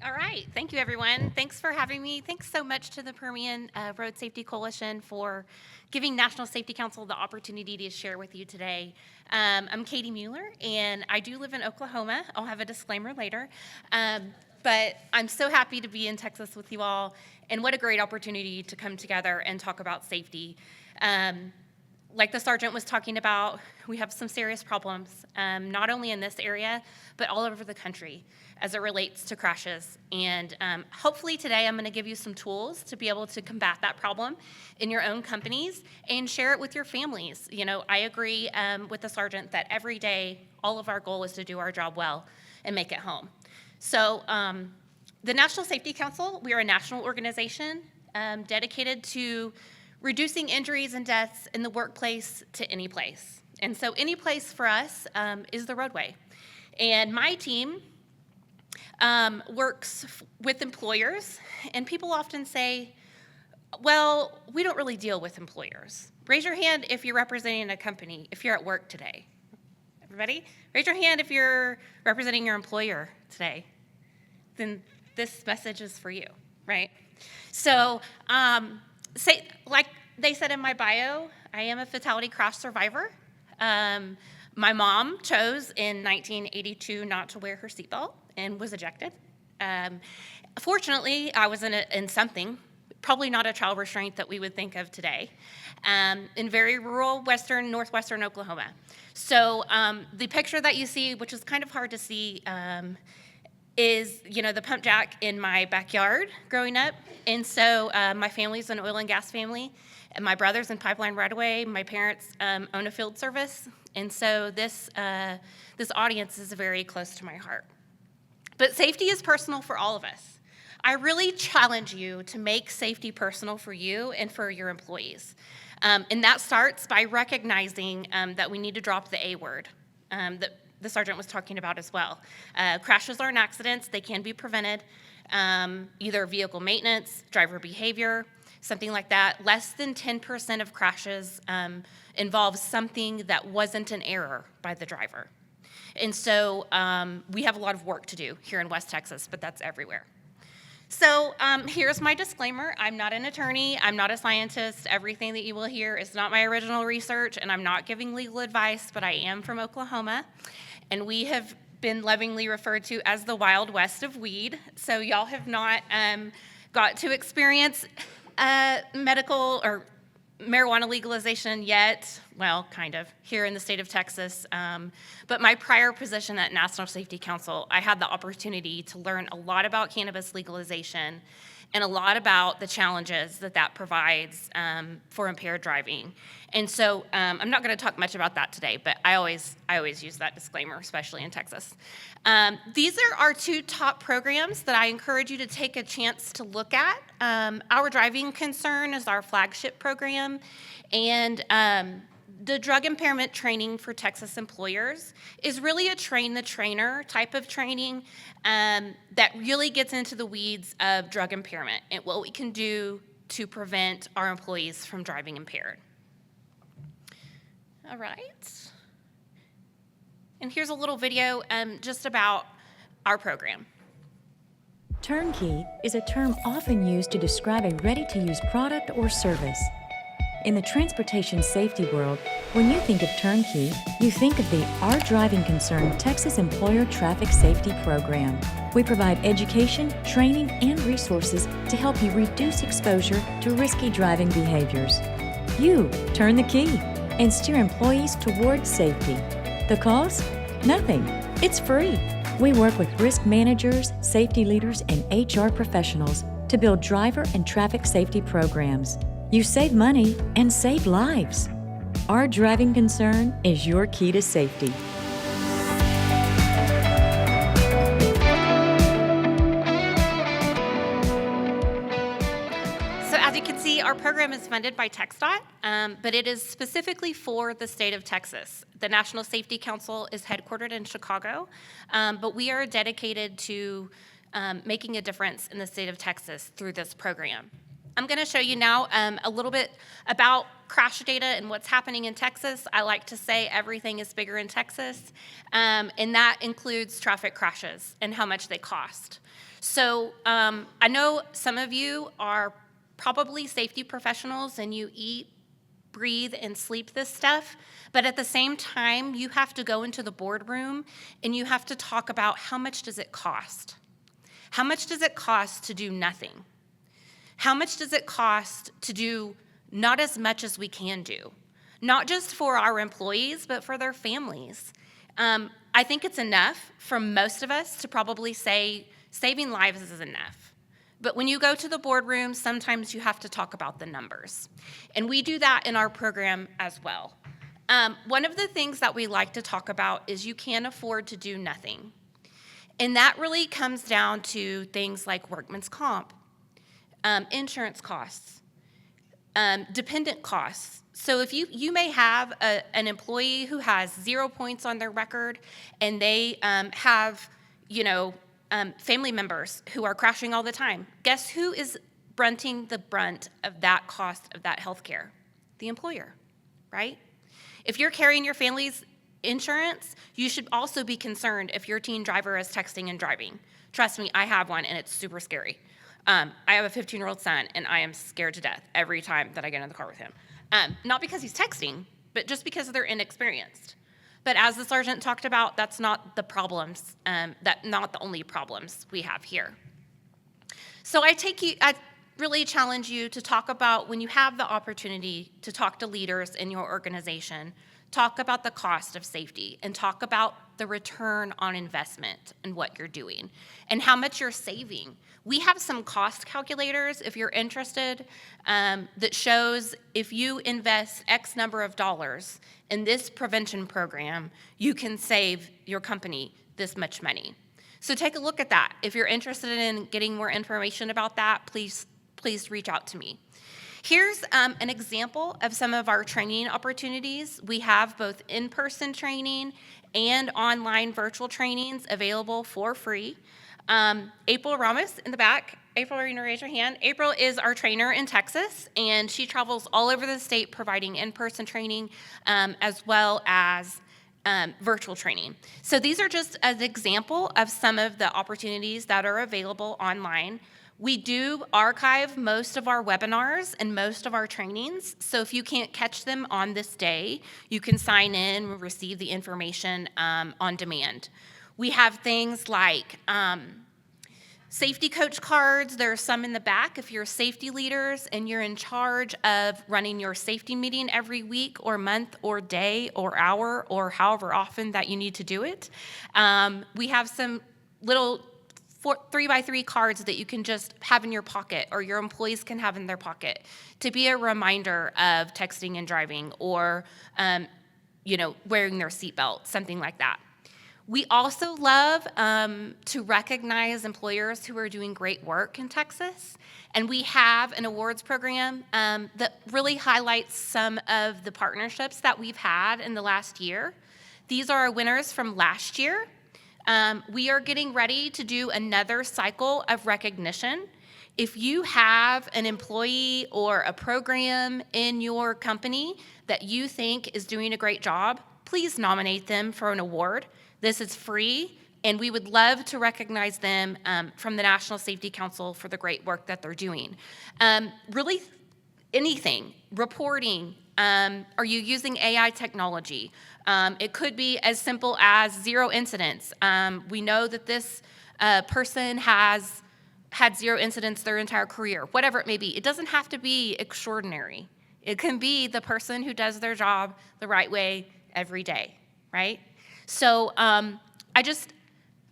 All right. Thank you, everyone. Thanks for having me. Thanks so much to the Permian Road Safety Coalition for giving National Safety Council the opportunity to share with you today. I'm Katie Mueller, and I do live in Oklahoma. I'll have a disclaimer later. But I'm so happy to be in Texas with you all, and what a great opportunity to come together and talk about safety. Like the sergeant was talking about, we have some serious problems, not only in this area, but all over the country as it relates to crashes. And hopefully today I'm going to give you some tools to be able to combat that problem in your own companies and share it with your families. You know, I agree with the sergeant that every day, all of our goal is to do our job well and make it home. So the National Safety Council, we are a national organization dedicated to reducing injuries and deaths in the workplace to any place. And so any place for us is the roadway. And my team works with employers, and people often say, well, we don't really deal with employers. Raise your hand if you're representing a company, if you're at work today. Everybody? Raise your hand if you're representing your employer today. Then this message is for you, right? So, like they said in my bio, I am a fatality crash survivor. My mom chose in 1982 not to wear her seatbelt and was ejected. Fortunately, I was in something, probably not a child restraint that we would think of today, in very rural northwestern Oklahoma. So the picture that you see, which is kind of hard to see, is, the pump jack in my backyard growing up. And so my family's an oil and gas family, and my brother's in pipeline right away. My parents own a field service. And so this audience is very close to my heart. But safety is personal for all of us. I really challenge you to make safety personal for you and for your employees. And that starts by recognizing that we need to drop the A word that the sergeant was talking about as well. Crashes aren't accidents. They can be prevented. Either vehicle maintenance, driver behavior, something like that. Less than 10% of crashes involve something that wasn't an error by the driver. And so we have a lot of work to do here in West Texas, but that's everywhere. So here's my disclaimer. I'm not an attorney. I'm not a scientist. Everything that you will hear is not my original research, and I'm not giving legal advice, but I am from Oklahoma, and we have been lovingly referred to as the Wild West of weed. So y'all have not got to experience medical or marijuana legalization yet. Well, kind of, here in the state of Texas. But my prior position at National Safety Council, I had the opportunity to learn a lot about cannabis legalization and a lot about the challenges that provides for impaired driving. And so I'm not going to talk much about that today, but I always use that disclaimer, especially in Texas. These are our two top programs that I encourage you to take a chance to look at. Our Driving Concern is our flagship program, and the drug impairment training for Texas employers is really a train-the-trainer type of training that really gets into the weeds of drug impairment and what we can do to prevent our employees from driving impaired. All right. And here's a little video just about our program. Turnkey is a term often used to describe a ready-to-use product or service. In the transportation safety world, when you think of turnkey, you think of the Our Driving Concern Texas Employer Traffic Safety Program. We provide education, training, and resources to help you reduce exposure to risky driving behaviors. You turn the key and steer employees towards safety. The cost? Nothing. It's free. We work with risk managers, safety leaders, and HR professionals to build driver and traffic safety programs. You save money and save lives. Our Driving Concern is your key to safety. So as you can see, our program is funded by TxDOT, but it is specifically for the state of Texas. The National Safety Council is headquartered in Chicago, but we are dedicated to making a difference in the state of Texas through this program. I'm going to show you now a little bit about crash data and what's happening in Texas. I like to say everything is bigger in Texas, and that includes traffic crashes and how much they cost. So I know some of you are probably safety professionals and you eat, breathe, and sleep this stuff, but at the same time, you have to go into the boardroom and you have to talk about how much does it cost? How much does it cost to do nothing? How much does it cost to do not as much as we can do? Not just for our employees, but for their families. I think it's enough for most of us to probably say saving lives is enough. But when you go to the boardroom, sometimes you have to talk about the numbers. And we do that in our program as well. One of the things that we like to talk about is you can't afford to do nothing. And that really comes down to things like workman's comp, insurance costs, dependent costs. So if you may have an employee who has 0 points on their record and they have, family members who are crashing all the time. Guess who is fronting the brunt of that cost of that health care? The employer, right? If you're carrying your family's insurance, you should also be concerned if your teen driver is texting and driving. Trust me, I have one and it's super scary. I have a 15-year-old son and I am scared to death every time that I get in the car with him. Not because he's texting, but just because they're inexperienced. But as the sergeant talked about, that's not the problems, not the only problems we have here. So I really challenge you to talk about, when you have the opportunity to talk to leaders in your organization, talk about the cost of safety and talk about the return on investment and what you're doing and how much you're saving. We have some cost calculators, if you're interested, that shows if you invest X number of dollars in this prevention program, you can save your company this much money. So take a look at that. If you're interested in getting more information about that, please reach out to me. Here's an example of some of our training opportunities. We have both in-person training and online virtual trainings available for free. April Ramos in the back. April, are you gonna raise your hand? April is our trainer in Texas, and she travels all over the state providing in-person training as well as virtual training. So these are just an example of some of the opportunities that are available online. We do archive most of our webinars and most of our trainings, so if you can't catch them on this day, you can sign in and receive the information on demand. We have things like safety coach cards. There are some in the back if you're safety leaders and you're in charge of running your safety meeting every week or month or day or hour or however often that you need to do it. We have some little 3x3 cards that you can just have in your pocket or your employees can have in their pocket to be a reminder of texting and driving or wearing their seatbelt, something like that. We also love to recognize employers who are doing great work in Texas, and we have an awards program that really highlights some of the partnerships that we've had in the last year. These are our winners from last year. We are getting ready to do another cycle of recognition. If you have an employee or a program in your company that you think is doing a great job, please nominate them for an award. This is free, and we would love to recognize them from the National Safety Council for the great work that they're doing. Really, anything, reporting, are you using AI technology? It could be as simple as 0 incidents. We know that this person has had 0 incidents their entire career, whatever it may be. It doesn't have to be extraordinary. It can be the person who does their job the right way every day, right? So I just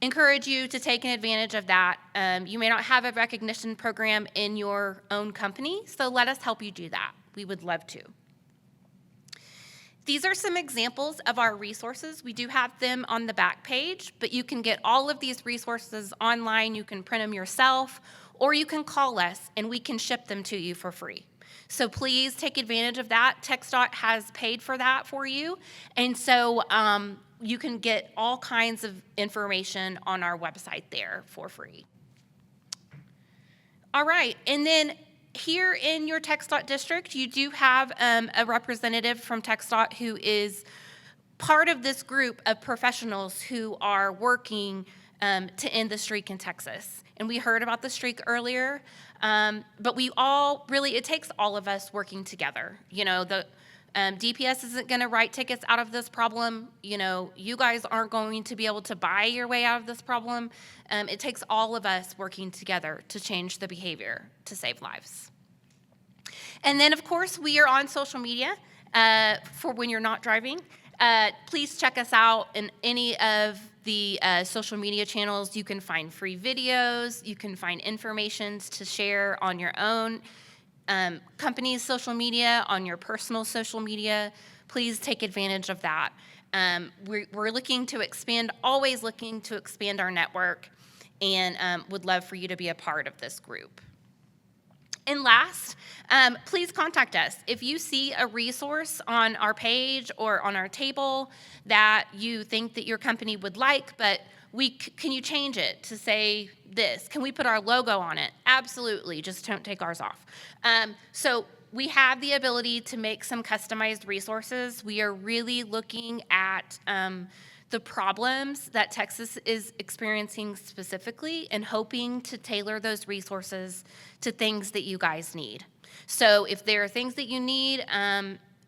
encourage you to take advantage of that. You may not have a recognition program in your own company, so let us help you do that. We would love to. These are some examples of our resources. We do have them on the back page, but you can get all of these resources online. You can print them yourself, or you can call us and we can ship them to you for free. So please take advantage of that. TxDOT has paid for that for you, and so you can get all kinds of information on our website there for free. All right, and then here in your TxDOT district, you do have a representative from TxDOT who is part of this group of professionals who are working to end the streak in Texas. And we heard about the streak earlier, but we all really, it takes all of us working together. You know, the DPS isn't going to write tickets out of this problem. You know, you guys aren't going to be able to buy your way out of this problem. It takes all of us working together to change the behavior to save lives. And then, of course, we are on social media for when you're not driving. Please check us out in any of the social media channels. You can find free videos. You can find information to share on your own company's social media, on your personal social media. Please take advantage of that. We're looking to expand, always looking to expand our network, and would love for you to be a part of this group. And last, please contact us. If you see a resource on our page or on our table that you think that your company would like, but can you change it to say this? Can we put our logo on it? Absolutely, just don't take ours off. So we have the ability to make some customized resources. We are really looking at the problems that Texas is experiencing specifically and hoping to tailor those resources to things that you guys need. So if there are things that you need,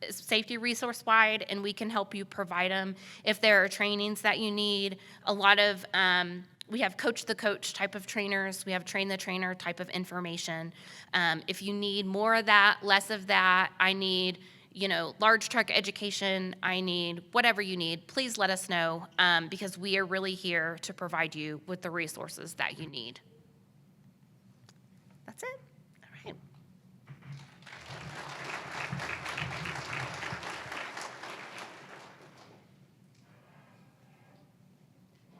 safety resource-wide, and we can help you provide them. If there are trainings that you need, a lot of, we have coach the coach type of trainers, we have train the trainer type of information. If you need more of that, less of that, I need, you know, large truck education, I need whatever you need, please let us know, because we are really here to provide you with the resources that you need. That's it.